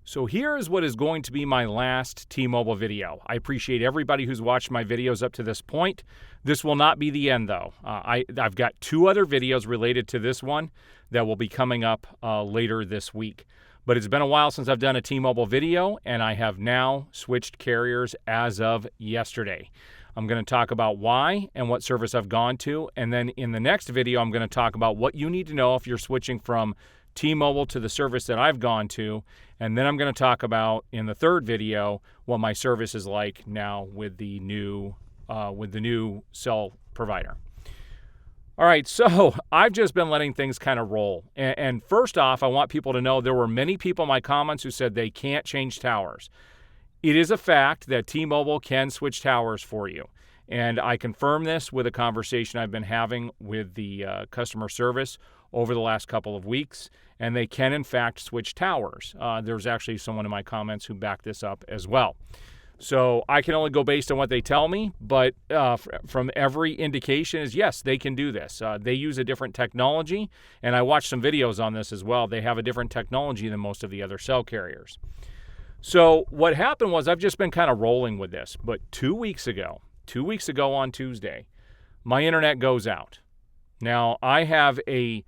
So here is what is going to be my last T-Mobile video. I appreciate everybody who's watched my videos up to this point. This will not be the end, though. I've got 2 other videos related to this one that will be coming up later this week. But it's been a while since I've done a T-Mobile video, and I have now switched carriers as of yesterday. I'm going to talk about why and what service I've gone to, and then in the next video, I'm going to talk about what you need to know if you're switching from T-Mobile to the service that I've gone to, and then I'm going to talk about in the third video what my service is like now with the new cell provider. All right, so I've just been letting things kind of roll. And first off, I want people to know there were many people in my comments who said they can't change towers. It is a fact that T-Mobile can switch towers for you. And I confirm this with a conversation I've been having with the customer service over the last couple of weeks, and they can, in fact, switch towers. There's actually someone in my comments who backed this up as well. So I can only go based on what they tell me, but from every indication is, yes, they can do this. They use a different technology, and I watched some videos on this as well. They have a different technology than most of the other cell carriers. So what happened was I've just been kind of rolling with this, but 2 weeks ago on Tuesday, my internet goes out. Now, I have a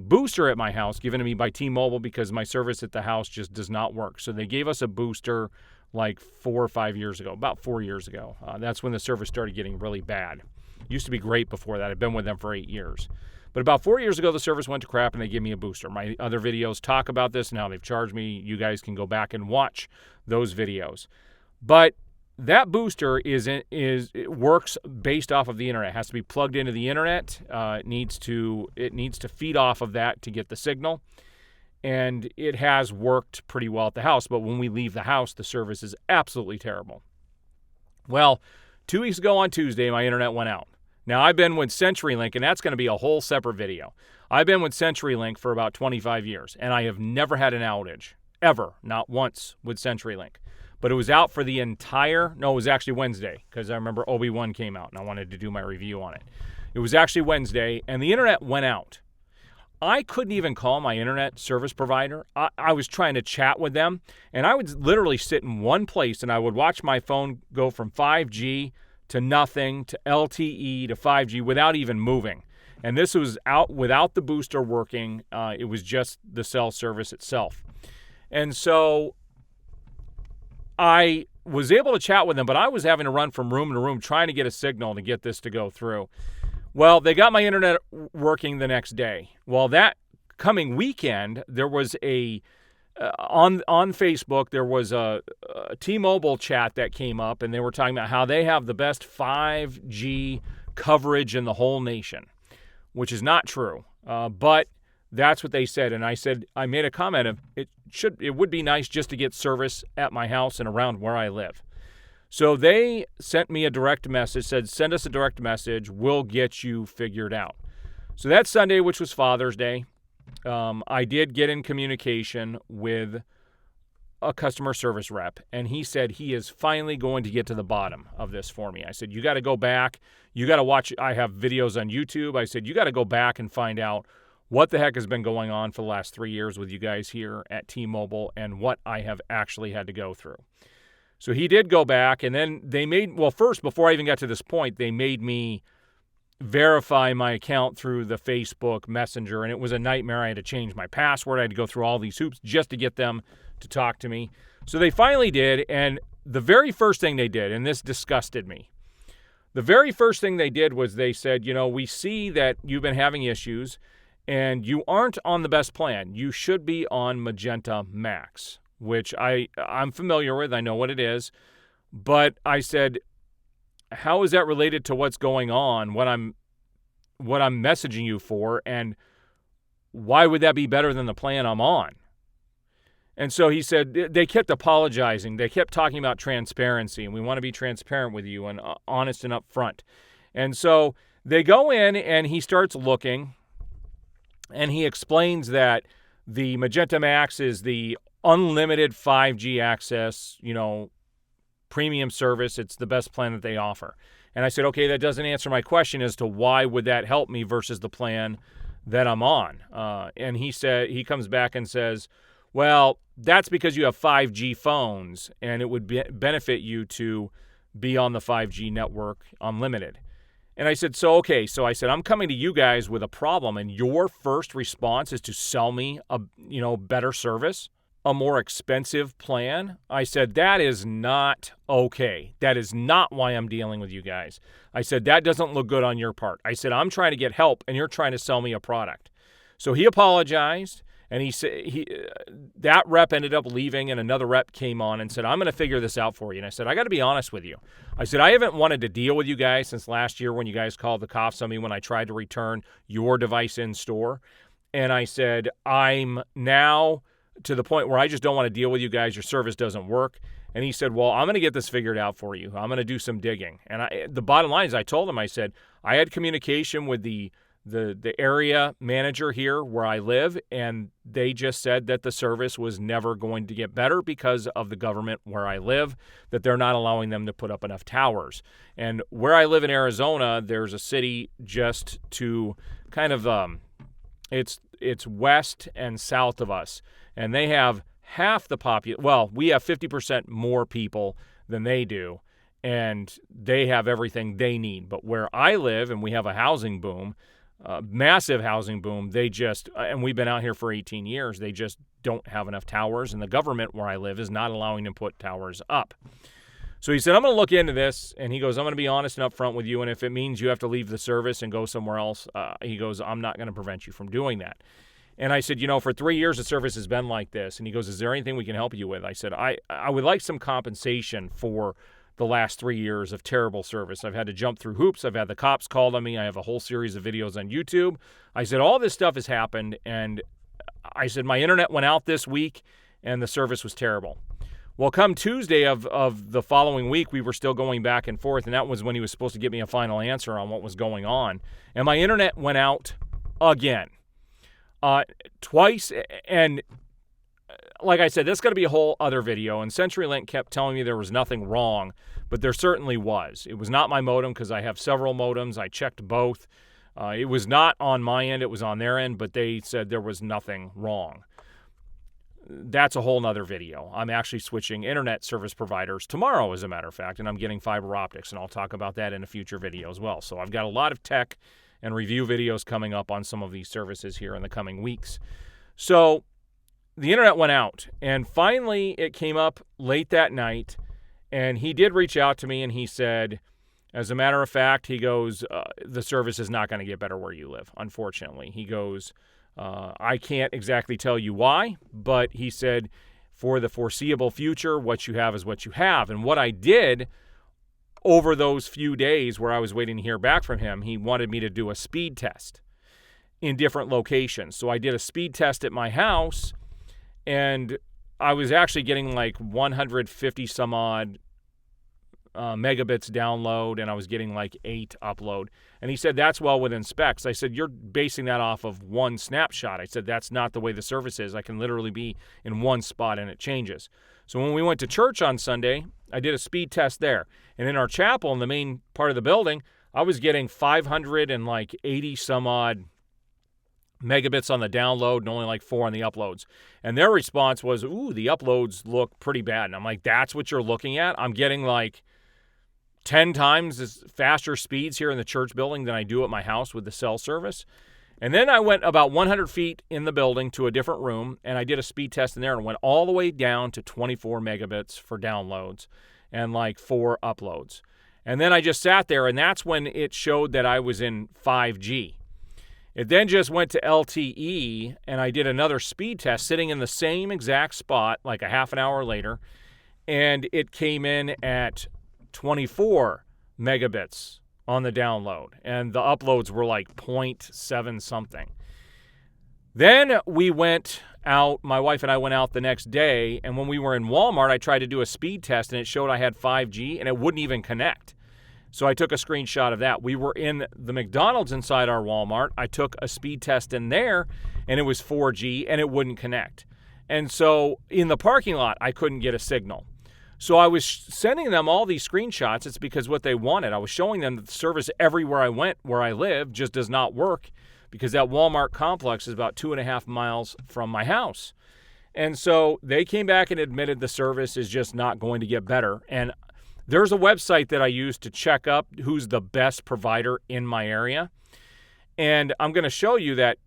booster at my house given to me by T-Mobile because my service at the house just does not work. So they gave us a booster like 4 or 5 years ago, about 4 years ago. That's when the service started getting really bad. Used to be great before that. I've been with them for 8 years. But about 4 years ago, the service went to crap and they gave me a booster. My other videos talk about this and how they've charged me. You guys can go back and watch those videos. But that booster it works based off of the internet. It has to be plugged into the internet. It needs to feed off of that to get the signal. And it has worked pretty well at the house. But when we leave the house, the service is absolutely terrible. Well, 2 weeks ago on Tuesday, my internet went out. Now, I've been with CenturyLink, and that's going to be a whole separate video. I've been with CenturyLink for about 25 years, and I have never had an outage, ever, not once with CenturyLink. But it was out for the it was actually Wednesday, because I remember Obi-Wan came out, and I wanted to do my review on it. It was actually Wednesday, and the internet went out. I couldn't even call my internet service provider. I was trying to chat with them, and I would literally sit in one place, and I would watch my phone go from 5G to nothing, to LTE, to 5G without even moving. And this was out without the booster working. It was just the cell service itself. And so I was able to chat with them, but I was having to run from room to room trying to get a signal to get this to go through. Well, they got my internet working the next day. Well, that coming weekend, there was on Facebook, there was a T-Mobile chat that came up, and they were talking about how they have the best 5G coverage in the whole nation, which is not true. But that's what they said. And I made a comment of it would be nice just to get service at my house and around where I live. So they sent me a direct message, said, send us a direct message. We'll get you figured out. So that Sunday, which was Father's Day, I did get in communication with a customer service rep, and he said he is finally going to get to the bottom of this for me. I said, you got to go back. You got to watch. I have videos on YouTube. I said, you got to go back and find out what the heck has been going on for the last 3 years with you guys here at T-Mobile and what I have actually had to go through. So he did go back, and then first, before I even got to this point, they made me verify my account through the Facebook Messenger, and it was a nightmare. I had to change my password. I had to go through all these hoops just to get them to talk to me. So they finally did, and the very first thing they did, and this disgusted me, the very first thing they did was they said, we see that you've been having issues, and you aren't on the best plan. You should be on Magenta Max, which I'm familiar with. I know what it is. But I said, how is that related to what's going on, what I'm messaging you for, and why would that be better than the plan I'm on? And so he said, they kept apologizing. They kept talking about transparency, and we want to be transparent with you and honest and upfront. And so they go in, and he starts looking, and he explains that the Magenta Max is the unlimited 5G access, premium service. It's the best plan that they offer. And I said, okay, that doesn't answer my question as to why would that help me versus the plan that I'm on. And he comes back and says, Well, that's because you have 5G phones, and it would benefit you to be on the 5G network unlimited. And I said, so I said, I'm coming to you guys with a problem, and your first response is to sell me a better service, a more expensive plan. I said, that is not okay. That is not why I'm dealing with you guys. I said, that doesn't look good on your part. I said, I'm trying to get help, and you're trying to sell me a product. So he apologized. And he said that rep ended up leaving, and another rep came on and said, I'm going to figure this out for you. And I said, I got to be honest with you. I said, I haven't wanted to deal with you guys since last year when you guys called the cops on me when I tried to return your device in store. And I said, I'm now to the point where I just don't want to deal with you guys. Your service doesn't work. And he said, well, I'm going to get this figured out for you. I'm going to do some digging. And the bottom line is I told him, I said, I had communication with the area manager here where I live, and they just said that the service was never going to get better because of the government where I live, that they're not allowing them to put up enough towers. And where I live in Arizona, there's a city just to kind of it's west and south of us, and they have half the population. Well, we have 50% more people than they do, and they have everything they need. But where I live, and we have a housing boom, massive housing boom, and we've been out here for 18 years, they just don't have enough towers, and the government where I live is not allowing them to put towers up. So he said, I'm going to look into this, and he goes, I'm going to be honest and upfront with you, and if it means you have to leave the service and go somewhere else, he goes, I'm not going to prevent you from doing that. And I said, for 3 years the service has been like this, and he goes, is there anything we can help you with? I said, I would like some compensation for the last 3 years of terrible service. I've had to jump through hoops. I've had the cops called on me. I have a whole series of videos on YouTube. I said, all this stuff has happened, and I said, my internet went out this week, and the service was terrible. Well, come Tuesday of the following week, we were still going back and forth, and that was when he was supposed to give me a final answer on what was going on. And my internet went out again, twice, and like I said, that's going to be a whole other video, and CenturyLink kept telling me there was nothing wrong, but there certainly was. It was not my modem because I have several modems. I checked both. It was not on my end. It was on their end, but they said there was nothing wrong. That's a whole nother video. I'm actually switching internet service providers tomorrow, as a matter of fact, and I'm getting fiber optics, and I'll talk about that in a future video as well. So I've got a lot of tech and review videos coming up on some of these services here in the coming weeks. So the internet went out, and finally it came up late that night, and he did reach out to me, and he said, as a matter of fact, he goes, the service is not going to get better where you live, unfortunately. He goes, I can't exactly tell you why, but he said, for the foreseeable future, what you have is what you have. And what I did over those few days where I was waiting to hear back from him, he wanted me to do a speed test in different locations. So I did a speed test at my house, and I was actually getting like 150 some odd megabits download, and I was getting like 8 upload. And he said, that's well within specs. I said, you're basing that off of one snapshot. I said, that's not the way the service is. I can literally be in one spot and it changes. So when we went to church on Sunday, I did a speed test there. And in our chapel, in the main part of the building, I was getting 580 some odd megabits on the download and only like 4 on the uploads. And their response was, ooh, the uploads look pretty bad. And I'm like, that's what you're looking at? I'm getting like 10 times as faster speeds here in the church building than I do at my house with the cell service. And then I went about 100 feet in the building to a different room, and I did a speed test in there and went all the way down to 24 megabits for downloads and like 4 uploads. And then I just sat there, and that's when it showed that I was in 5G. It then just went to LTE, and I did another speed test sitting in the same exact spot like a half an hour later, and it came in at 24 megabits on the download, and the uploads were like 0.7 something. Then we went out, my wife and I went out the next day, and when we were in Walmart, I tried to do a speed test, and it showed I had 5G, and it wouldn't even connect. So I took a screenshot of that. We were in the McDonald's inside our Walmart. I took a speed test in there, and it was 4G, and it wouldn't connect. And so in the parking lot, I couldn't get a signal. So I was sending them all these screenshots. It's because what they wanted. I was showing them that the service everywhere I went, where I live, just does not work because that Walmart complex is about 2.5 miles from my house. And so they came back and admitted the service is just not going to get better. And there's a website that I use to check up who's the best provider in my area. And I'm going to show you that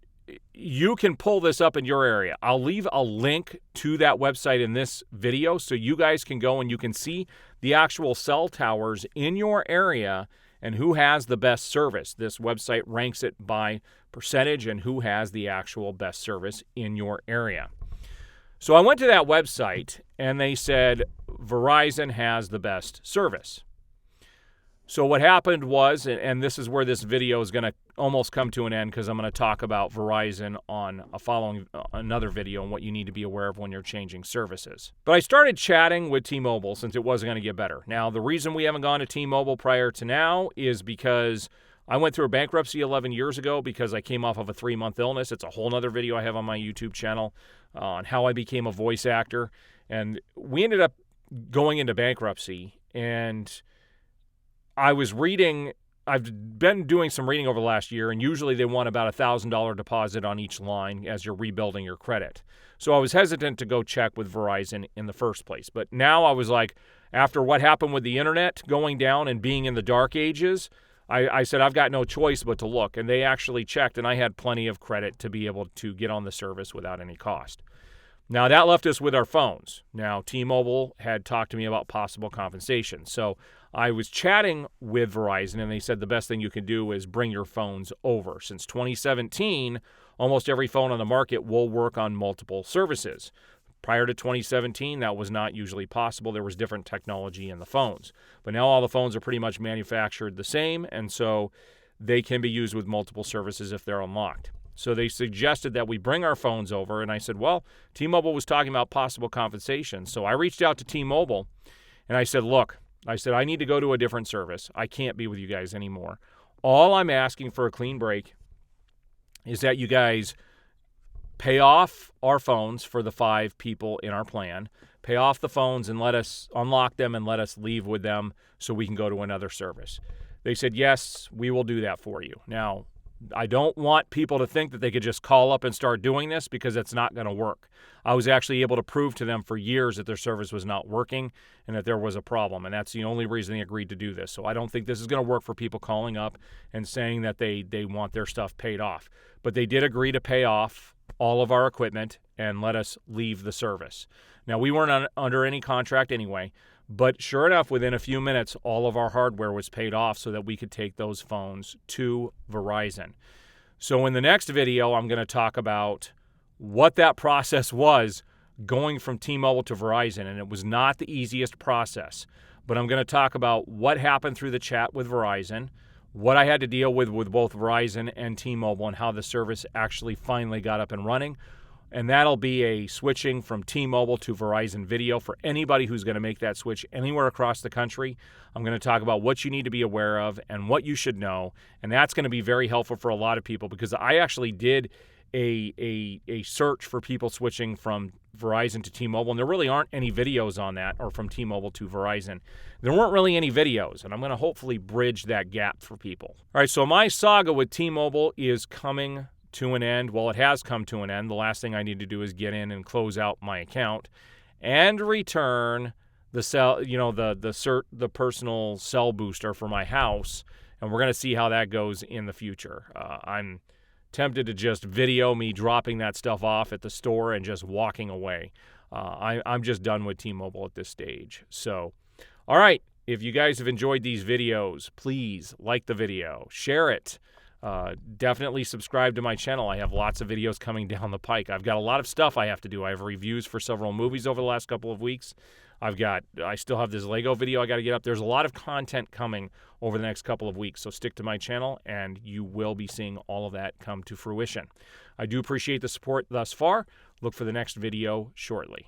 you can pull this up in your area. I'll leave a link to that website in this video so you guys can go and you can see the actual cell towers in your area and who has the best service. This website ranks it by percentage and who has the actual best service in your area. So I went to that website and they said Verizon has the best service. So what happened was, and this is where this video is going to almost come to an end because I'm going to talk about Verizon on another video and what you need to be aware of when you're changing services. But I started chatting with T-Mobile since it wasn't going to get better. Now, the reason we haven't gone to T-Mobile prior to now is because I went through a bankruptcy 11 years ago because I came off of a 3-month illness. It's a whole other video I have on my YouTube channel on how I became a voice actor. And we ended up going into bankruptcy, and I've been doing some reading over the last year, and usually they want about a $1,000 deposit on each line as you're rebuilding your credit. So I was hesitant to go check with Verizon in the first place. But now I was like, after what happened with the internet going down and being in the dark ages, I said, I've got no choice but to look. And they actually checked, and I had plenty of credit to be able to get on the service without any cost. Now, that left us with our phones. Now, T-Mobile had talked to me about possible compensation. So I was chatting with Verizon, and they said the best thing you can do is bring your phones over. Since 2017, almost every phone on the market will work on multiple services. Prior to 2017, that was not usually possible. There was different technology in the phones. But now all the phones are pretty much manufactured the same, and so they can be used with multiple services if they're unlocked. So they suggested that we bring our phones over, and I said, well, T-Mobile was talking about possible compensation. So I reached out to T-Mobile, and I said, look, I need to go to a different service. I can't be with you guys anymore. All I'm asking for a clean break is that you guys pay off our phones for the 5 people in our plan, pay off the phones and let us unlock them and let us leave with them so we can go to another service. They said, yes, we will do that for you. Now, I don't want people to think that they could just call up and start doing this because it's not going to work. I was actually able to prove to them for years that their service was not working and that there was a problem, and that's the only reason they agreed to do this. So I don't think this is going to work for people calling up and saying that they want their stuff paid off. But they did agree to pay off all of our equipment and let us leave the service. Now, we weren't under any contract anyway, but sure enough, within a few minutes, all of our hardware was paid off so that we could take those phones to Verizon. So in the next video, I'm going to talk about what that process was going from T-Mobile to Verizon, and it was not the easiest process. But I'm going to talk about what happened through the chat with Verizon, what I had to deal with both Verizon and T-Mobile, and how the service actually finally got up and running. And that'll be a switching from T-Mobile to Verizon video for anybody who's going to make that switch anywhere across the country. I'm going to talk about what you need to be aware of and what you should know. And that's going to be very helpful for a lot of people because I actually did a search for people switching from Verizon to T-Mobile, and there really aren't any videos on that, or from T-Mobile to Verizon. There weren't really any videos, and I'm going to hopefully bridge that gap for people. All right, so my saga with T-Mobile is coming to an end. Well, it has come to an end. The last thing I need to do is get in and close out my account and return the cell, the personal cell booster for my house, and we're going to see how that goes in the future. I'm tempted to just video me dropping that stuff off at the store and just walking away. I'm just done with T-Mobile at this stage. So, all right, if you guys have enjoyed these videos, please like the video, share it. Definitely subscribe to my channel. I have lots of videos coming down the pike. I've got a lot of stuff I have to do. I have reviews for several movies over the last couple of weeks. I still have this Lego video I got to get up. There's a lot of content coming over the next couple of weeks, so stick to my channel and you will be seeing all of that come to fruition. I do appreciate the support thus far. Look for the next video shortly.